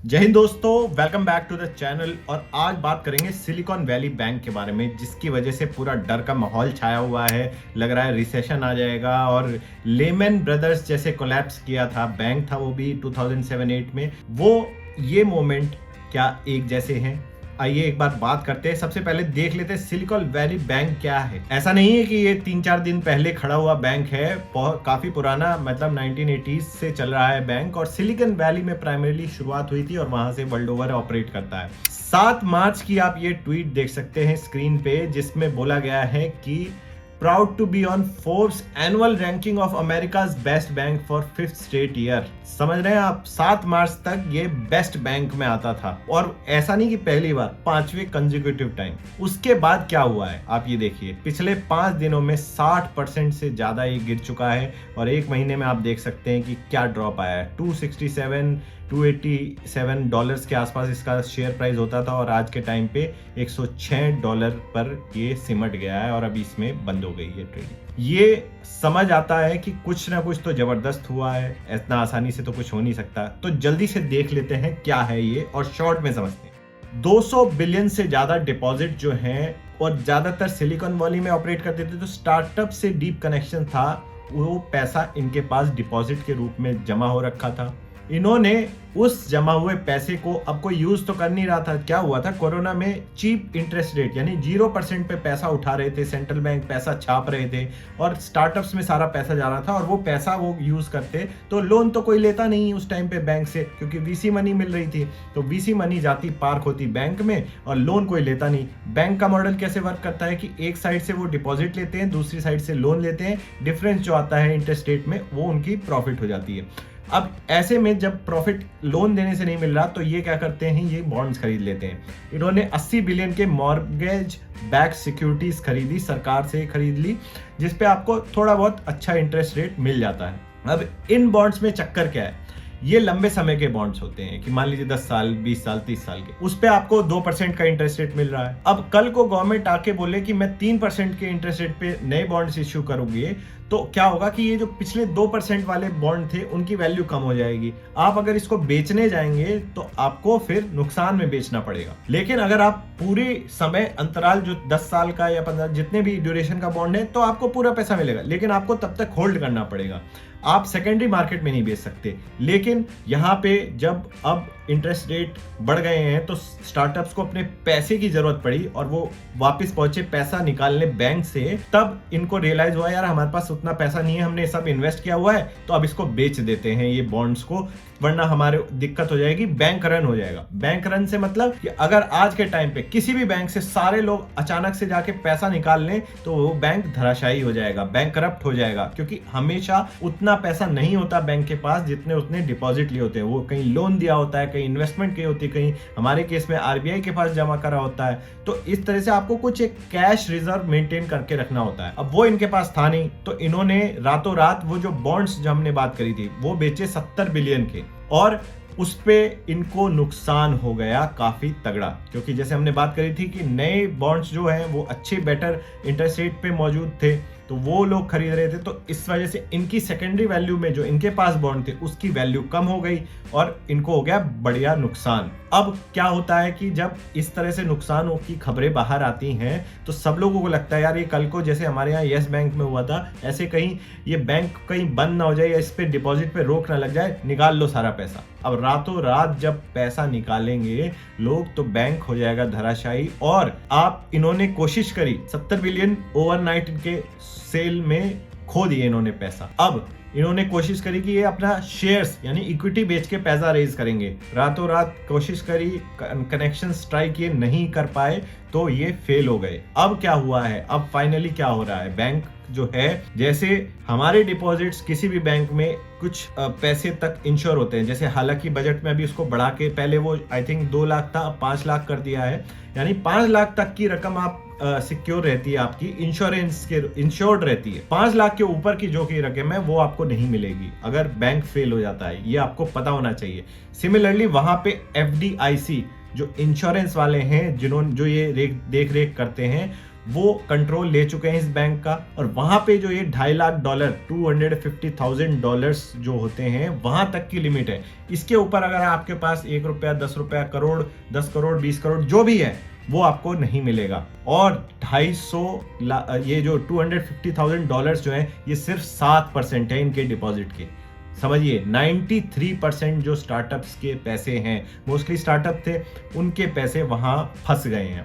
जय हिंद दोस्तों, welcome back to the channel. और आज बात करेंगे सिलिकॉन वैली बैंक के बारे में, जिसकी वजह से पूरा डर का माहौल छाया हुआ है। लग रहा है रिसेशन आ जाएगा। और लेमन ब्रदर्स जैसे कोलैप्स किया था बैंक था वो भी 2007-8 में, वो ये मोमेंट क्या एक जैसे हैं? आइए एक बार बात करते हैं। सबसे पहले देख लेते हैं सिलिकॉन वैली बैंक क्या है। ऐसा नहीं है कि ये 3-4 दिन पहले खड़ा हुआ बैंक है, काफी पुराना, मतलब 1980s से चल रहा है बैंक। और सिलिकॉन वैली में प्राइमरीली शुरुआत हुई थी और वहां से वर्ल्ड ओवर ऑपरेट करता है। 7 मार्च की आप ये ट्वीट देख सकते हैं स्क्रीन पे, जिसमें बोला गया है कि proud to be on Forbes annual ranking of America's best bank for 5th straight year। समझ रहे हैं आप, 7 मार्च तक ये बेस्ट बैंक में आता था। और ऐसा नहीं कि पहली बार, 5वें कंसेक्यूटिव टाइम। उसके बाद क्या हुआ है आप ये देखिए, पिछले 5 दिनों में 60% से ज्यादा ये गिर चुका है। और एक महीने में आप देख सकते हैं कि क्या ड्रॉप आया है। 267 डॉलर्स के आसपास इसका शेयर प्राइस होता था और आज के टाइम पे $106 पर ये सिमट गया है और अभी इसमें बंद हो गई है ट्रेडिंग। ये समझ आता है कि कुछ ना कुछ तो जबरदस्त हुआ है, इतना आसानी से तो कुछ हो नहीं सकता। तो जल्दी से देख लेते हैं क्या है ये और शॉर्ट में समझते हैं। 200 बिलियन से ज्यादा डिपॉजिट जो हैं और ज्यादातर सिलिकॉन वैली में ऑपरेट करते थे, तो स्टार्टअप से डीप कनेक्शन था। वो पैसा इनके पास डिपॉजिट के रूप में जमा हो रखा था। इन्होंने उस जमा हुए पैसे को अब कोई यूज तो कर नहीं रहा था। क्या हुआ था, कोरोना में चीप इंटरेस्ट रेट यानी 0% पे पैसा उठा रहे थे, सेंट्रल बैंक पैसा छाप रहे थे और स्टार्टअप्स में सारा पैसा जा रहा था। और वो पैसा वो यूज करते तो लोन तो कोई लेता नहीं उस टाइम पे बैंक से, क्योंकि वीसी मनी मिल रही थी। तो वीसी मनी जाती पार्क होती बैंक में और लोन कोई लेता नहीं। बैंक का मॉडल कैसे वर्क करता है कि एक साइड से वो डिपॉजिट लेते हैं, दूसरी साइड से लोन लेते हैं। डिफरेंस जो आता है इंटरेस्ट रेट में, वो उनकी प्रॉफिट हो जाती है। अब ऐसे में जब प्रॉफिट लोन देने से नहीं मिल रहा, तो ये क्या करते हैं, ये बॉन्ड्स खरीद लेते हैं। इन्होंने 80 बिलियन के मॉर्गेज बैक सिक्योरिटीज खरीदी, सरकार से खरीद ली, जिसपे आपको थोड़ा बहुत अच्छा इंटरेस्ट रेट मिल जाता है। अब इन बॉन्ड्स में चक्कर क्या है, ये लंबे समय के बॉन्ड्स होते हैं कि मान लीजिए 10 साल, 20 साल, 30 साल के। उस पे आपको 2% का इंटरेस्ट रेट मिल रहा है। अब कल को गवर्नमेंट आके बोले कि मैं 3% के इंटरेस्ट रेट पे नए बॉन्ड्स इश्यू करूंगी, तो क्या होगा कि ये जो पिछले 2% वाले बॉन्ड थे उनकी वैल्यू कम हो जाएगी। आप अगर इसको बेचने जाएंगे तो आपको फिर नुकसान में बेचना पड़ेगा। लेकिन अगर आप पूरे समय अंतराल जो 10 साल का या 15 जितने भी ड्यूरेशन का बॉन्ड है, तो आपको पूरा पैसा मिलेगा, लेकिन आपको तब तक होल्ड करना पड़ेगा। आप सेकेंडरी मार्केट में नहीं बेच सकते। लेकिन यहाँ पे जब अब इंटरेस्ट रेट बढ़ गए हैं, तो स्टार्टअप्स को अपने पैसे की जरूरत पड़ी और वो वापस पहुंचे पैसा निकालने बैंक से। तब इनको रियलाइज हुआ, यार हमारे पास उतना पैसा नहीं है, हमने सब इन्वेस्ट किया हुआ है, तो अब इसको बेच देते हैं ये बॉन्ड्स को, वरना हमारे दिक्कत हो जाएगी, बैंक रन हो जाएगा। बैंक रन से मतलब कि अगर आज के टाइम पे किसी भी बैंक से सारे लोग अचानक से जाके पैसा निकाल लें, तो वो बैंक धराशायी हो जाएगा, बैंक करप्ट हो जाएगा। क्योंकि हमेशा उतना पैसा नहीं होता बैंक के पास जितने उसने डिपॉजिट लिए होते हैं। वो कहीं लोन दिया होता है, कहीं इन्वेस्टमेंट की होती है, कहीं हमारे केस में आरबीआई के पास जमा करा होता है। तो इस तरह से आपको कुछ एक कैश रिजर्व मेंटेन करके रखना होता है। अब वो इनके पास था नहीं, तो इन्होंने रातों रात वो जो बॉन्ड्स जो हमने बात करी थी वो बेचे 70 बिलियन के, और उस पे इनको नुकसान हो गया काफी तगड़ा। क्योंकि जैसे हमने बात करी थी कि नए बॉन्ड्स जो हैं वो अच्छे बेटर इंटरेस्ट रेट पे मौजूद थे, तो वो लोग खरीद रहे थे। तो इस वजह से इनकी सेकेंडरी वैल्यू में जो इनके पास बॉन्ड थे उसकी वैल्यू कम हो गई और इनको हो गया बढ़िया नुकसान। अब क्या होता है कि जब इस तरह से नुकसानों की खबरें बाहर आती हैं, तो सब लोगों को लगता है यार ये कल को जैसे हमारे यहाँ येस बैंक में हुआ था, ऐसे कहीं ये बैंक कहीं बंद ना हो जाए या इस पे डिपॉजिट पे रोक ना लग जाए, निकाल लो सारा पैसा। अब रातों रात जब पैसा निकालेंगे लोग, तो बैंक हो जाएगा धराशायी। और आप इन्होंने कोशिश करी, 70 बिलियन ओवरनाइट के सेल में खो दिए इन्होंने पैसा। अब इन्होंने कोशिश करी कि ये अपना शेयर्स यानी इक्विटी बेच के पैसा रेज करेंगे। रातों रात कोशिश करी, कनेक्शन स्ट्राइक ये नहीं कर पाए, तो ये फेल हो गए। अब क्या हुआ है, अब फाइनली क्या हो रहा है, बैंक जो है, जैसे हमारे डिपॉजिट्स किसी भी बैंक में कुछ पैसे तक इंश्योर होते हैं। जैसे हालांकि बजट में अभी उसको बढ़ा के, पहले वो आई थिंक 2 लाख था, अब 5 लाख कर दिया है। यानी 5 लाख तक की रकम आप सिक्योर रहती है, आपकी इंश्योरेंस के इंश्योर्ड रहती है। 5 लाख के ऊपर की जो की रकम है वो आपको नहीं मिलेगी अगर बैंक फेल हो जाता है, ये आपको पता होना चाहिए। सिमिलरली वहां पे FDIC जो इंश्योरेंस वाले हैं, जो ये देख रेख करते हैं, वो कंट्रोल ले चुके हैं इस बैंक का। और वहां पे जो ये $2.5 लाख $250,000 जो होते हैं वहां तक की लिमिट है। इसके ऊपर अगर आपके पास 1 रुपया, 10 रुपया, करोड़, 10 करोड़, 20 करोड़ जो भी है वो आपको नहीं मिलेगा। और 250 ये जो $250,000 जो है ये सिर्फ 7% है इनके डिपॉजिट के। समझिए 93% जो स्टार्टअप्स के पैसे हैं, मोस्टली स्टार्टअप थे, उनके पैसे वहां फंस गए।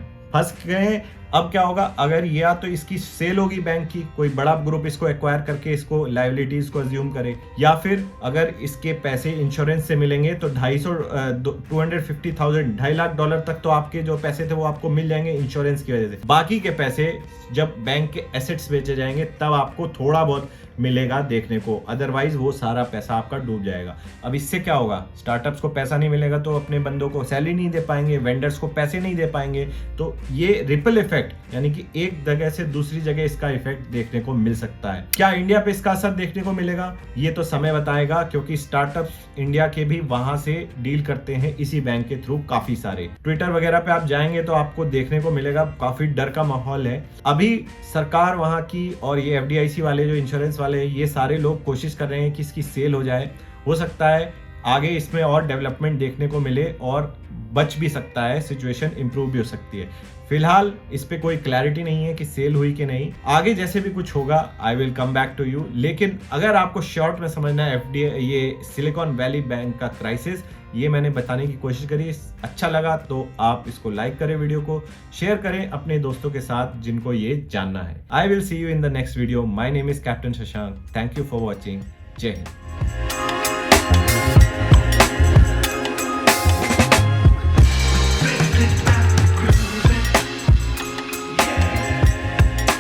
अब क्या होगा, अगर या तो इसकी सेल होगी बैंक की, कोई बड़ा ग्रुप इसको एक्वायर करके इसको लायबिलिटीज को अज्यूम करे, या फिर अगर इसके पैसे इंश्योरेंस से मिलेंगे तो $250,000 तक तो आपके जो पैसे थे वो आपको मिल जाएंगे इंश्योरेंस की वजह से। बाकी के पैसे जब बैंक के एसेट्स बेचे जाएंगे तब आपको थोड़ा बहुत मिलेगा देखने को, अदरवाइज वो सारा पैसा आपका डूब जाएगा। अब इससे क्या होगा, स्टार्टअप्स को पैसा नहीं मिलेगा तो अपने बंदों को सैलरी नहीं दे पाएंगे, वेंडर्स को पैसे नहीं दे पाएंगे। तो ये रिपल इफेक्ट, यानी कि एक जगह से दूसरी जगह इसका इफेक्ट देखने को मिल सकता है। क्या इंडिया पे इसका असर देखने को मिलेगा, ये तो समय बताएगा, क्योंकि स्टार्टअप्स इंडिया के भी वहां से डील करते हैं इसी बैंक के थ्रू काफी सारे। ट्विटर वगैरह पे आप जाएंगे तो आपको देखने को मिलेगा काफी डर का माहौल है। अभी सरकार वहां की और ये FDIC वाले जो इंश्योरेंस वाले हैं, ये सारे लोग कोशिश कर रहे हैं कि इसकी सेल हो जाए। हो सकता है आगे इसमें और डेवलपमेंट देखने को मिले और बच भी सकता है, सिचुएशन इंप्रूव भी हो सकती है। फिलहाल इस पे कोई क्लैरिटी नहीं है कि सेल हुई कि नहीं। आगे जैसे भी कुछ होगा I will come back to you. लेकिन अगर आपको शॉर्ट में समझना है ये सिलिकॉन वैली बैंक का क्राइसिस, ये मैंने बताने की कोशिश करी। अच्छा लगा तो आप इसको लाइक करें, वीडियो को शेयर करें अपने दोस्तों के साथ जिनको ये जानना है। I will see you in the next video. My name is captain Shashank. Thank you for watching. जय हिंद।